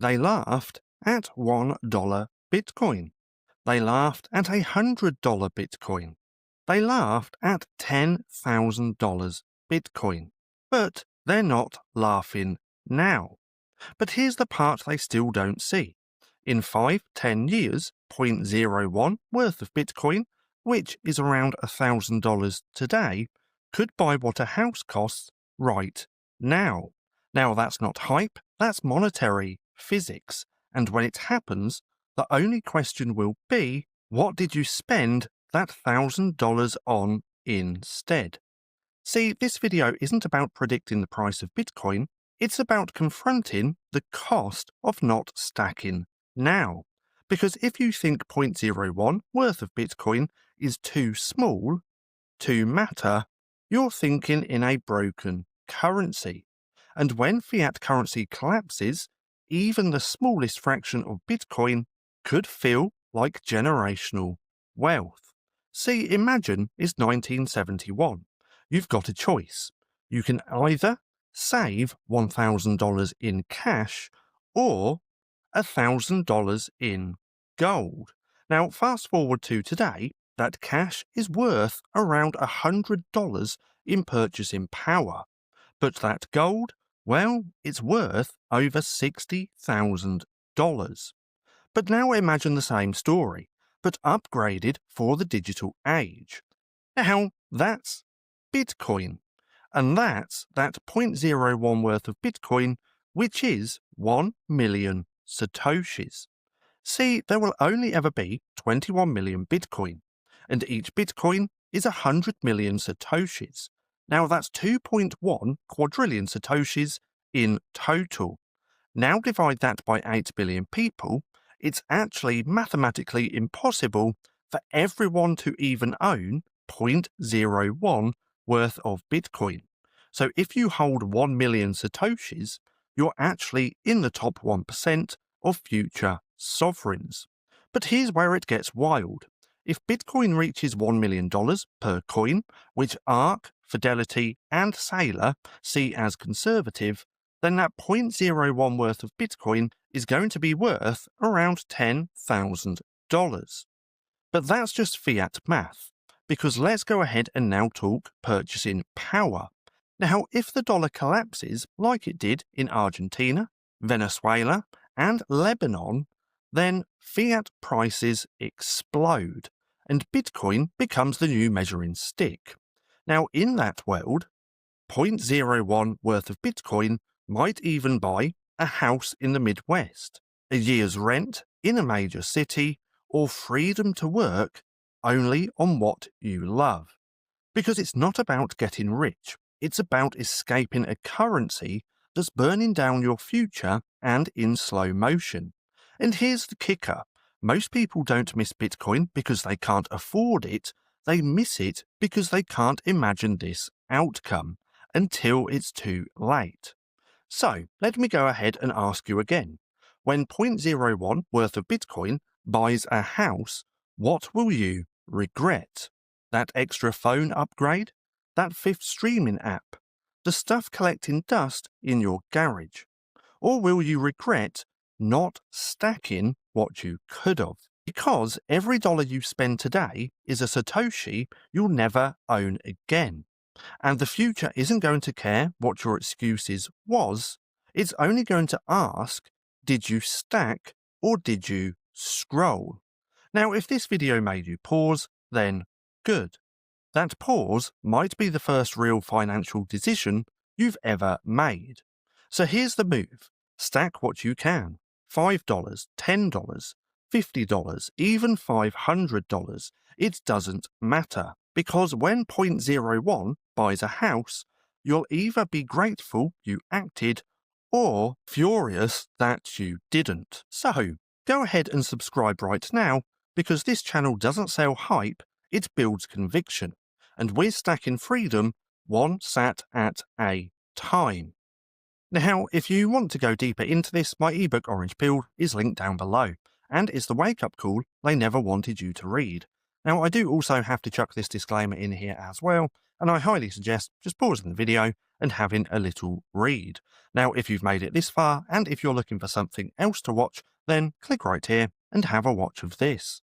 They laughed at $1 Bitcoin. They laughed at $100 Bitcoin. They laughed at $10,000 Bitcoin. But they're not laughing now. But here's the part they still don't see. In 5-10 years, 0.01 worth of Bitcoin, which is around $1,000 today, could buy what a house costs right now. Now that's not hype, that's monetary physics. And when it happens, the only question will be, what did you spend that $1,000 on instead? See, this video isn't about predicting the price of Bitcoin, it's about confronting the cost of not stacking now. Because if you think 0.01 worth of Bitcoin is too small to matter, you're thinking in a broken currency. And when fiat currency collapses, even the smallest fraction of Bitcoin could feel like generational wealth. See, imagine it's 1971. You've got a choice. You can either save $1,000 in cash or $1,000 in gold. Now, fast forward to today, that cash is worth around $100 in purchasing power. But that gold, well, it's worth over $60,000. But now imagine the same story, but upgraded for the digital age. Now, that's Bitcoin. And that's that 0.01 worth of Bitcoin, which is 1 million satoshis. See, there will only ever be 21 million Bitcoin, and each Bitcoin is 100 million satoshis. Now that's 2.1 quadrillion satoshis in total. Now divide that by 8 billion people, it's actually mathematically impossible for everyone to even own 0.01 worth of Bitcoin. So if you hold 1 million satoshis, you're actually in the top 1% of future sovereigns. But here's where it gets wild. If Bitcoin reaches $1 million per coin, which ARK, Fidelity, and Sailor see as conservative, then that 0.01 worth of Bitcoin is going to be worth around $10,000. But that's just fiat math, because let's go ahead and now talk purchasing power. Now, if the dollar collapses like it did in Argentina, Venezuela, and Lebanon, then fiat prices explode, and Bitcoin becomes the new measuring stick. Now, in that world, 0.01 worth of Bitcoin might even buy a house in the Midwest, a year's rent in a major city, or freedom to work only on what you love. Because it's not about getting rich, it's about escaping a currency that's burning down your future and in slow motion. And here's the kicker. Most people don't miss Bitcoin because they can't afford it, they miss it because they can't imagine this outcome until it's too late. So, let me go ahead and ask you again. When 0.01 worth of Bitcoin buys a house, what will you regret? That extra phone upgrade? That fifth streaming app? The stuff collecting dust in your garage? Or will you regret not stacking what you could have? Because every dollar you spend today is a satoshi you'll never own again. And the future isn't going to care what your excuses was, it's only going to ask, did you stack or did you scroll? Now, if this video made you pause, then good. That pause might be the first real financial decision you've ever made. So here's the move. Stack what you can. $5, $10, $50, even $500. It doesn't matter. Because when 0.01 buys a house, you'll either be grateful you acted or furious that you didn't. So, go ahead and subscribe right now, because this channel doesn't sell hype, it builds conviction. And we're stacking freedom one sat at a time. Now, if you want to go deeper into this, my ebook Orange Peel is linked down below, and it's the wake-up call they never wanted you to read. Now, I do also have to chuck this disclaimer in here as well, and I highly suggest just pausing the video and having a little read. Now, if you've made it this far, and if you're looking for something else to watch, then click right here and have a watch of this.